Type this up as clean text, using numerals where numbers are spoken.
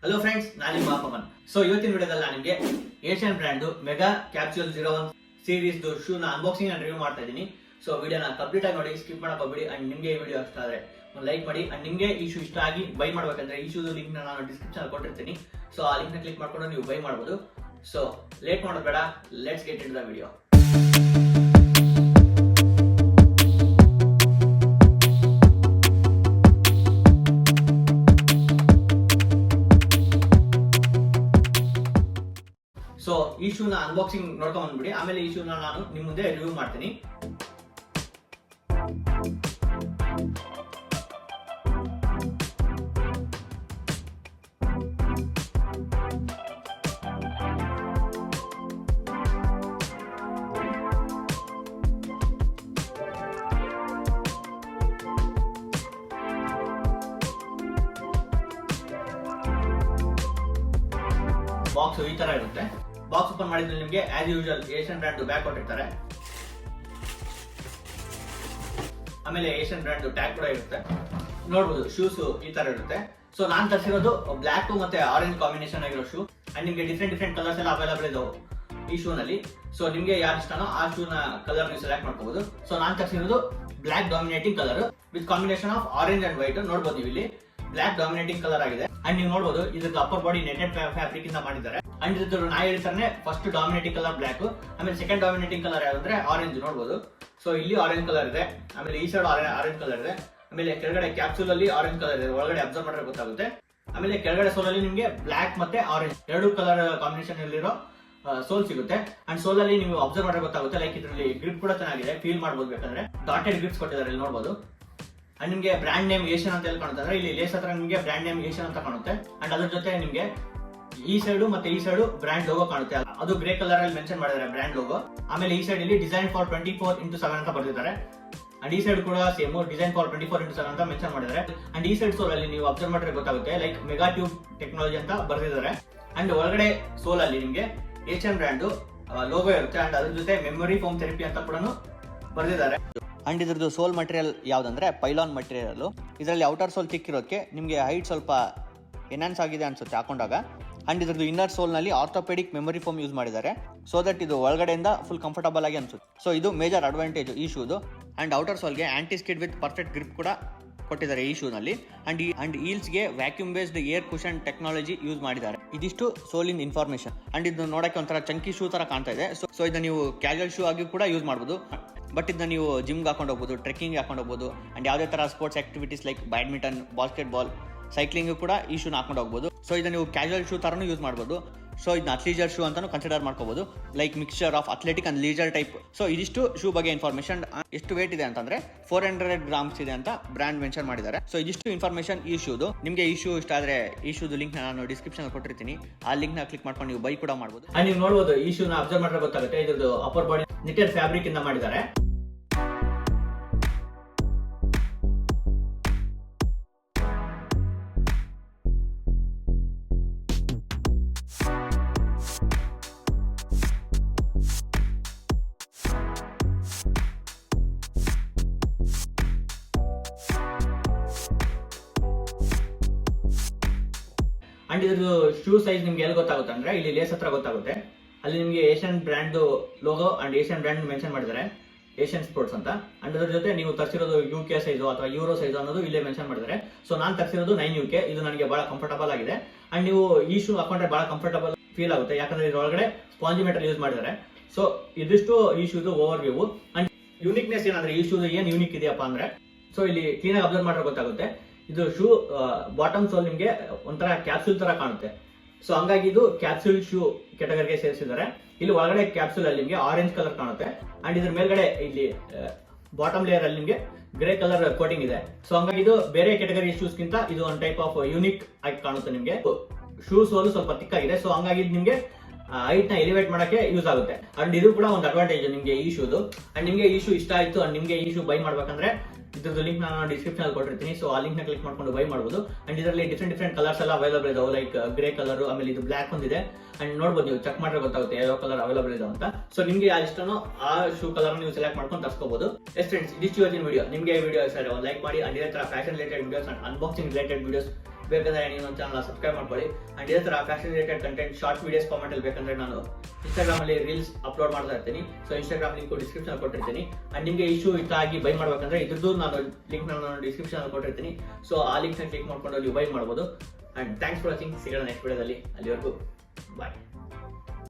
Hello friends, ನಾನು ನಿಮ್ಮ ಅಪ್ಪಮನ್. So ಇವತ್ತಿನ ವಿಡಿಯೋದಲ್ಲಿ ನಾನು ನಿಮಗೆ Asian brand mega capsule 01 series ಶೂನ ಅನ್ಬಾಕ್ಸಿಂಗ್ ಅಂಡ್ ರಿವ್ಯೂ ಮಾಡ್ತಾ ಇದ್ದೀನಿ. ಸೊ ವಿಡಿಯೋನ ಕಂಪ್ಲೀಟ್ ಆಗಿ ನೋಡಿ, ಸ್ಕಿಪ್ ಮಾಡಕ್ ಹೋಗ್ಬೇಡಿ. ಅಂಡ್ ನಿಮಗೆ ಈ ವಿಡಿಯೋ ಇಷ್ಟ ಆದರೆ ಒಂದು ಲೈಕ್ ಮಾಡಿ. ಅಂಡ್ ನಿಮಗೆ ಈ ಶೂ ಇಷ್ಟ ಆಗಿ ಬೈ ಮಾಡಬೇಕಂದ್ರೆ ಈ ಶೂದು ಲಿಂಕ್ ನಾನು ಡಿಸ್ಕ್ರಿಪ್ಷನ್ ಕೊಟ್ಟಿರ್ತೀನಿ. ಸೊ ಆ ಲಿಂಕ್ ನ ಕ್ಲಿಕ್ ಮಾಡ್ಕೊಂಡು ನೀವು ಬೈ ಮಾಡಬಹುದು. ಸೊ ಲೇಟ್ ಮಾಡೋದು ಬೇಡ, let's get in the video. So ಈ ಶೂನ ಅನ್ಬಾಕ್ಸಿಂಗ್ ನೋಡ್ಕೊಂಡ್ ಬಂದ್ಬಿಡಿ, ಆಮೇಲೆ ಈ ಶೂನ ನಾನು ನಿಮ್ಮ ಮುಂದೆ ರಿವ್ಯೂ ಮಾಡ್ತೀನಿ. ಬಾಕ್ಸ್ ಈ ತರ ಇರುತ್ತೆ. ಬಾಕ್ಸ್ ಓಪನ್ ಮಾಡಿದ್ರೆ ನಿಮಗೆ as usual Asian brand bag ಕೊಟ್ಟಿರ್ತಾರೆ. ಆಮೇಲೆ ಏಷ್ಯನ್ ಬ್ರ್ಯಾಂಡ್ ಟ್ಯಾಗ್ ಕೂಡ ಇರುತ್ತೆ. ನೋಡಬಹುದು ಶೂಸ್ ಈ ತರ ಇರುತ್ತೆ. ಸೊ ನಾನು ತರಿಸಿರೋದು ಬ್ಲಾಕ್ ಮತ್ತೆ ಆರೆಂಜ್ ಕಾಂಬಿನೇಷನ್ ಆಗಿರೋ ಶೂ. ಅಂಡ್ ನಿಮಗೆ ಡಿಫ್ರೆಂಟ್ ಕಲರ್ಸ್ ಎಲ್ಲ ಅವೈಲೇಬಲ್ ಇದಾವೆ ಈ ಶೂ ನಲ್ಲಿ. ಸೊ ನಿಮಗೆ ಯಾರು ಇಷ್ಟನೋ ಆ ಶೂನ ಕಲರ್ ನೀವು ಸೆಲೆಕ್ಟ್ ಮಾಡ್ಕೋಬಹುದು. ಸೊ ನಾನು ತರಿಸಿರೋದು black dominating colour with combination of orange and white. ನೋಡಬಹುದು ನೀವು ಇಲ್ಲಿ ಬ್ಲಾಕ್ ಡಾಮಿನೇಟಿಂಗ್ ಕಲರ್ ಆಗಿದೆ. ಅಂಡ್ ನೀವು ನೋಡಬಹುದು ಇದ್ರದ್ದು ಅಪ್ಪರ್ ಬಾಡಿ ನೆಟೆಡ್ ಫ್ಯಾಬ್ರಿಕ್ ಇಂದ ಮಾಡಿದ್ದಾರೆ. ಅಂಡ್ ಇದ್ರ ನಾ ಹೇಳ್ತಾರೆ ಫಸ್ಟ್ ಡಾಮಿನೇಟಿಂಗ್ ಕಲರ್ ಬ್ಲಾಕ್, ಆಮೇಲೆ ಸೆಕೆಂಡ್ ಡಾಮಿನೇಟಿಂಗ್ ಕಲರ್ ಯಾವಂದ್ರೆ ಆರೆಂಜ್. ನೋಡಬಹುದು ಸೊ ಇಲ್ಲಿ ಆರೆಂಜ್ ಕಲರ್ ಇದೆ, ಆಮೇಲೆ ಈ ಸೈಡ್ ಆರೆಂಜ್ ಕಲರ್ ಇದೆ, ಆಮೇಲೆ ಕೆಳಗಡೆ ಕ್ಯಾಪ್ಸೂಲ್ ಅಲ್ಲಿ ಆರೆಂಜ್ ಕಲರ್ ಇದೆ. ಒಳಗಡೆ ಅಬ್ಸರ್ವ್ ಮಾಡಿದ್ರೆ ಗೊತ್ತಾಗುತ್ತೆ. ಆಮೇಲೆ ಕೆಳಗಡೆ ಸೋಲ್ ಅಲ್ಲಿ ನಿಮಗೆ ಬ್ಲಾಕ್ ಮತ್ತೆ ಆರೆಂಜ್ ಎರಡು ಕಲರ್ ಕಾಂಬಿನೇಷನ್ ಅಲ್ಲಿರೋ ಸೋಲ್ ಸಿಗುತ್ತೆ. ಅಂಡ್ ಸೋಲ್ ಅಲ್ಲಿ ನೀವು ಅಬ್ಸರ್ವ್ ಮಾಡಿದ್ರೆ ಗೊತ್ತಾಗುತ್ತೆ. ಲೈಕ್ ಇದರಲ್ಲಿ ಗ್ರಿಪ್ ಕೂಡ ಚೆನ್ನಾಗಿದೆ, ಫೀಲ್ ಮಾಡಬಹುದು. ಬೇಕಂದ್ರೆ ಡಾಟೆಡ್ ಗ್ರಿಪ್ಸ್ ಕೊಟ್ಟಿದ್ದಾರೆ ಇಲ್ಲಿ ನೋಡಬಹುದು. ಅಂಡ್ ನಿಮಗೆ ಬ್ರ್ಯಾಂಡ್ ನೇಮ್ ಏಷ್ಯನ್ ಅಂತ ಕಾಣುತ್ತೆ. ಇಲ್ಲಿ ಲೇಸ್ ಹತ್ರ ನಿಮಗೆ ಬ್ರ್ಯಾಂಡ್ ನೇಮ್ ಏಷ್ಯನ್ ಅಂತ ಕಾಣುತ್ತೆ. ಅಂಡ್ ಅದ್ರ ಜೊತೆ ನಿಮಗೆ ಈ ಸೈಡ್ ಮತ್ತೆ ಈ ಸೈಡ್ ಬ್ರ್ಯಾಂಡ್ ಲೋಗೋ ಕಾಣುತ್ತೆ. ಅದು ಗ್ರೇ ಕಲರ್ ಅಲ್ಲಿ ಮೆನ್ಷನ್ ಮಾಡಿದ್ದಾರೆ ಬ್ರ್ಯಾಂಡ್ ಲೋಗೋ. ಆಮೇಲೆ ಈ ಸೈಡ್ ಇಲ್ಲಿ ಡಿಸೈನ್ ಫಾರ್ 24x7 ಅಂತ ಬರೆದಿದ್ದಾರೆ. ಅಂಡ್ ಈ ಸೈಡ್ ಕೂಡ ಸೇಮ್ ಡಿಸೈನ್ ಫಾರ್ 24x7 ಅಂತ ಮೆನ್ಷನ್ ಮಾಡಿದ್ದಾರೆ. ಅಂಡ್ ಈ ಸೈಡ್ ಸೋಲ್ ಅಲ್ಲಿ ನೀವು ಅಬ್ಸರ್ವ್ ಮಾಡಿದ್ರೆ ಗೊತ್ತಾಗುತ್ತೆ ಲೈಕ್ ಮೆಗಾ ಟ್ಯೂಬ್ ಟೆಕ್ನಾಲಜಿ ಅಂತ ಬರೆದಿದ್ದಾರೆ. ಅಂಡ್ ಒಳಗಡೆ ಸೋಲ್ ಅಲ್ಲಿ ನಿಮಗೆ ಏಷ್ಯನ್ ಬ್ರ್ಯಾಂಡ್ ಲೋಗೋ ಇರುತ್ತೆ. ಅಂಡ್ ಅದ್ರ ಜೊತೆ ಮೆಮೊರಿ ಫೋಮ್ ಥೆರಪಿ ಅಂತ ಕೂಡ ಬರೆದಿದ್ದಾರೆ. ಅಂಡ್ ಇದ್ರದ್ದು ಸೋಲ್ ಮಟೀರಿಯಲ್ ಯಾವ್ದಂದ್ರೆ ಪೈಲಾನ್ ಮಟೀರಿಯಲ್. ಇದರಲ್ಲಿ ಔಟರ್ ಸೋಲ್ ಚಿಕ್ಕಿರೋದಕ್ಕೆ ನಿಮಗೆ ಹೈಟ್ ಸ್ವಲ್ಪ ಎನ್ಹಾನ್ಸ್ ಆಗಿದೆ ಅನ್ಸುತ್ತೆ ಹಾಕೊಂಡಾಗ. ಅಂಡ್ ಇದ್ರದ್ದು ಇನ್ನರ್ ಸೋಲ್ ನಲ್ಲಿ ಆರ್ಥೋಪೆಡಿಕ್ ಮೆಮೊರಿ ಫೋಮ್ ಯೂಸ್ ಮಾಡಿದ್ದಾರೆ, ಸೊ ದಟ್ ಇದು ಒಳಗಡೆಯಿಂದ ಫುಲ್ ಕಂಫರ್ಟಬಲ್ ಆಗಿ ಅನ್ಸುತ್ತೆ. ಸೊ ಇದು ಮೇಜರ್ ಅಡ್ವಾಂಟೇಜ್ ಈ ಶೂದು. ಅಂಡ್ ಔಟರ್ ಸೋಲ್ಗೆ anti skid with perfect grip ಕೂಡ ಕೊಟ್ಟಿದ್ದಾರೆ ಈ ಶೂ ನಲ್ಲಿ. ಅಂಡ್ ಹೀಲ್ಸ್ಗೆ vacuum based air cushion technology use ಮಾಡಿದ್ದಾರೆ. ಇದಿಷ್ಟು ಸೋಲಿನ ಇನ್ಫಾರ್ಮೇಶನ್. ಅಂಡ್ ಇದು ನೋಡಕ್ಕೆ ಒಂಥರ ಚಂಕಿ ಶೂ ತರ ಕಾಣ್ತಾ ಇದೆ. ಸೊ ಇದನ್ನ ನೀವು ಕ್ಯಾಶುವಲ್ ಶೂ ಆಗಿ ಕೂಡ ಯೂಸ್ ಮಾಡಬಹುದು. ಬಟ್ ಇದನ್ನ ನೀವು ಜಿಮ್ಗೆ ಹಾಕೊಂಡು ಹೋಗ್ಬೋದು, ಟ್ರೆಕ್ಕಿಂಗ್ ಹಾಕೊಂಡು ಹೋಗ್ಬೋದು. ಅಂಡ್ ಯಾವುದೇ ತರ sports activities like badminton, basketball, cycling ಕೂಡ ಈ ಶೂನ ಹಾಕೊಂಡು ಹೋಗ್ಬೋದು. ಸೊ ಇದನ್ನ ನೀವು ಕ್ಯಾಶುವಲ್ ಶೂ ತರನು ಯೂಸ್ ಮಾಡ್ಬೋದು. ಸೊ ಇದನ್ನ ಅಥ್ಲೀಜರ್ ಶೂ ಅಂತಾನು ಕನ್ಸಿಡರ್ ಮಾಡ್ಕೋಬಹುದು, like mixture of athletic and leisure type. So ಇದಿಷ್ಟು ಶೂ ಬಗ್ಗೆ ಇನ್ಫಾರ್ಮೇಶನ್. ಎಷ್ಟು ವೇಟ್ ಇದೆ ಅಂತಂದ್ರೆ 400 ಗ್ರಾಮ್ಸ್ ಇದೆ ಅಂತ ಬ್ರ್ಯಾಂಡ್ ಮೆನ್ಷನ್ ಮಾಡಿದ್ದಾರೆ. ಸೊ ಇದಿಷ್ಟು ಇನ್ಫಾರ್ಮೇಶನ್ ಈ ಶೂದು. ನಿಮಗೆ ಈ ಶೂ ಇಷ್ಟ ಆದ್ರೆ ಈ ಶೂದು ಲಿಂಕ್ ನಾನು ಡಿಸ್ಕ್ರಿಪ್ಷನ್ ಕೊಟ್ಟಿರ್ತೀನಿ. ಆ ಲಿಂಕ್ ನ ಕ್ಲಿಕ್ ಮಾಡ್ಕೊಂಡು ನೀವು ಬೈ ಕೂಡ ಮಾಡಬಹುದು. ಅಂಡ್ ನೀವು ನೋಡಬಹುದು ಈ ಶೂನ ಅಬ್ಸರ್ವ್ ಮಾಡಿದ್ರೆ ಗೊತ್ತಾಗುತ್ತೆ ಇದ್ರದ್ದು ಅಪ್ಪರ್ ಬಾಡಿ ನೆಟೆಡ್ ಫ್ಯಾಬ್ರಿಕ್ ಇಂದ ಮಾಡಿದ್ದಾರೆ. ಅಂಡ್ ಇದ್ರ ಶೂ ಸೈಜ್ ನಿಮ್ಗೆ ಎಲ್ಲಿ ಗೊತ್ತಾಗುತ್ತೆ ಅಂದ್ರೆ ಇಲ್ಲಿ ಲೇಸ್ ಹತ್ರ ಗೊತ್ತಾಗುತ್ತೆ. ಅಲ್ಲಿ ನಿಮಗೆ Asian brand logo and Asian brand mention ಮಾಡಿದ್ದಾರೆ, ಏಷ್ಯನ್ ಸ್ಪೋರ್ಟ್ಸ್ ಅಂತ. ಅಂಡ್ ಅದ್ರ ಜೊತೆ ನೀವು ತರಿಸಿರೋದು UK ಸೈಜು ಅಥವಾ ಯೂರೋ ಸೈಜು ಅನ್ನೋದು ಇಲ್ಲೇ ಮೆನ್ಷನ್ ಮಾಡಿದ್ದಾರೆ. ಸೊ ನಾನು ತರಿಸಿರೋದು 9 UK. ಇದು ನನಗೆ ಬಹಳ ಕಂಫರ್ಟಬಲ್ ಆಗಿದೆ. ಅಂಡ್ ನೀವು ಈ ಶೂ ಹಾಕೊಂಡ್ರೆ ಬಹಳ ಕಂಫರ್ಟಬಲ್ ಫೀಲ್ ಆಗುತ್ತೆ, ಯಾಕಂದ್ರೆ ಇದ್ರೊಳಗಡೆ ಸ್ಪಾಂಜಿ ಮೆಟೀರಿಯಲ್ ಯೂಸ್ ಮಾಡಿದ್ದಾರೆ. ಸೊ ಇದಿಷ್ಟು ಈ ಶೂದು ಓವರ್ ವ್ಯೂ. ಅಂಡ್ ಯೂನಿಕ್ನೆಸ್ ಏನಂದ್ರೆ ಈ ಶೂದು ಏನ್ ಯೂನಿಕ್ ಇದೆಯಪ್ಪ ಅಂದ್ರೆ, ಸೊ ಇಲ್ಲಿ ಕ್ಲೀನ್ ಆಗಿ ಅಬ್ಸರ್ವ್ ಮಾಡಿದ್ರೆ ಗೊತ್ತಾಗುತ್ತೆ. ಇದು ಶೂ ಬಾಟಮ್ ಸೋಲ್ ನಿಮಗೆ ಒಂಥರ ಕ್ಯಾಪ್ಸೂಲ್ ತರ ಕಾಣುತ್ತೆ. ಸೊ ಹಂಗಾಗಿ ಇದು ಕ್ಯಾಪ್ಸೂಲ್ ಶೂ ಕೆಟಗರಿಗೆ ಸೇರಿಸಿದ್ದಾರೆ. ಇಲ್ಲಿ ಒಳಗಡೆ ಕ್ಯಾಪ್ಸೂಲ್ ಅಲ್ಲಿ ನಿಮಗೆ ಆರೆಂಜ್ ಕಲರ್ ಕಾಣುತ್ತೆ. ಅಂಡ್ ಇದ್ರ ಮೇಲ್ಗಡೆ ಇಲ್ಲಿ ಬಾಟಮ್ ಲೇಯರ್ ಅಲ್ಲಿ ನಿಮಗೆ ಗ್ರೇ ಕಲರ್ ಕೋಟಿಂಗ್ ಇದೆ. ಸೊ ಹಂಗಾಗಿ ಇದು ಬೇರೆ ಕೆಟಗರಿ ಶೂಸ್ ಗಿಂತ ಇದು ಒಂದು ಟೈಪ್ ಆಫ್ ಯೂನಿಕ್ ಆಗಿ ಕಾಣುತ್ತೆ. ನಿಮಗೆ ಶೂ ಸೋಲು ಸ್ವಲ್ಪ ತಿಕ್ಕಾಗಿದೆ. ಸೊ ಹಂಗಾಗಿ ನಿಮಗೆ ಹೈಟ್ ನ ಎಲಿವೇಟ್ ಮಾಡಕ್ಕೆ ಯೂಸ್ ಆಗುತ್ತೆ. ಅಂಡ್ ಇದು ಕೂಡ ಒಂದು ಅಡ್ವಾಂಟೇಜ್ ನಿಮಗೆ ಈ ಶೂದು. ಅಂಡ್ ನಿಮಗೆ ಈ ಶೂ ಇಷ್ಟ ಆಯ್ತು ಅಂಡ್ ನಿಮಗೆ ಈ ಶೂ ಬೈ ಮಾಡ್ಬೇಕಂದ್ರೆ ಇದ್ರದ್ದು ಲಿಂಕ್ ನಾನು ಡಿಸ್ಕ್ರಿಪ್ಷನ್ ಅಲ್ಲಿ ಕೊಟ್ಟಿರ್ತೀನಿ. ಸೊ ಆ ಲಿಂಕ್ ನ ಕ್ಲಿಕ್ ಮಾಡ್ಕೊಂಡು ಬೈ ಮಾಡಬಹುದು. ಅಂಡ್ ಇದರಲ್ಲಿ ಡಿಫ್ರೆಂಟ್ ಕಲರ್ಸ್ ಎಲ್ಲ ಅವೈಲೇಬಲ್ ಇದಾವೆ, ಲೈಕ್ ಗ್ರೇ ಕಲರ್, ಆಮೇಲೆ ಇದು ಬ್ಲಾಕ್ ಒಂದಿದೆ. ಅಂಡ್ ನೋಡಬಹುದು, ನೀವು ಚೆಕ್ ಮಾಡಿದ್ರೆ ಗೊತ್ತಾಗುತ್ತೆ ಯಾವ ಕಲರ್ ಅವೈಲೇಬಲ್ ಇದೆ ಅಂತ. ಸೊ ನಿಮಗೆ ಯಾವ್ದು ಇಷ್ಟನೋ ಆ ಶೂ ಕಲರ್ ನೀವು ಸೆಲೆಕ್ಟ್ ಮಾಡ್ಕೊಂಡು ತರಿಸ್ಕೋಬಹುದು. ಎಸ್ ಫ್ರೆಂಡ್ಸ್, ಇದಿಷ್ಟು ಇವತ್ತಿನ ವಿಡಿಯೋ. ನಿಮಗೆ ಈ ವಿಡಿಯೋ ಇಷ್ಟ ಲೈಕ್ ಮಾಡಿ. ಅಂಡ್ ಇದೇ ತರ fashion related videos and unboxing related videos ಬೇಕಂದ್ರೆ ನೀವು ನನ್ನ ಚಾನಲ್ ಸಬ್ಸ್ಕ್ರೈಬ್ ಮಾಡ್ಕೊಳ್ಳಿ. ಅಂಡ್ ಇದೇ ತರ fashion related content short videos format ಅಲ್ಲಿ ಬೇಕಂದ್ರೆ ನಾನು ಇನ್ಸ್ಟಾಗ್ರಾಮ್ ಅಲ್ಲಿ ರೀಲ್ಸ್ ಅಪ್ಲೋಡ್ ಮಾಡ್ತಾ ಇರ್ತೀನಿ. ಸೊ ಇನ್ಸ್ಟಾಗ್ರಾಮ್ ಲಿಂಕ್ ಡಿಸ್ಕ್ರಿಪ್ಷನ್ ಕೊಟ್ಟಿರ್ತೀನಿ. ಅಂಡ್ ನಿಮಗೆ ಇಶ್ಯೂ ಇದಾಗಿ ಬೈ ಮಾಡ್ಬೇಕಂದ್ರೆ ಇದ್ರದ್ದು ನಾನು ಲಿಂಕ್ ನಾನು ಡಿಸ್ಕ್ರಿಪ್ಷನ್ ಅಲ್ಲಿ ಕೊಟ್ಟಿರ್ತೀನಿ. ಸೊ ಆ ಲಿಂಕ್ ನ ಕ್ಲಿಕ್ ಮಾಡ್ಕೊಂಡು ಅಲ್ಲಿ ಬೈ ಮಾಡ್ಬೋದು. And thanks for watching. ಸಿಗೋಣ ನೆಕ್ಸ್ಟ್ ವಿಡಿಯೋದಲ್ಲಿ. ಅಲ್ಲಿವರೆಗೂ ಬಾಯ್.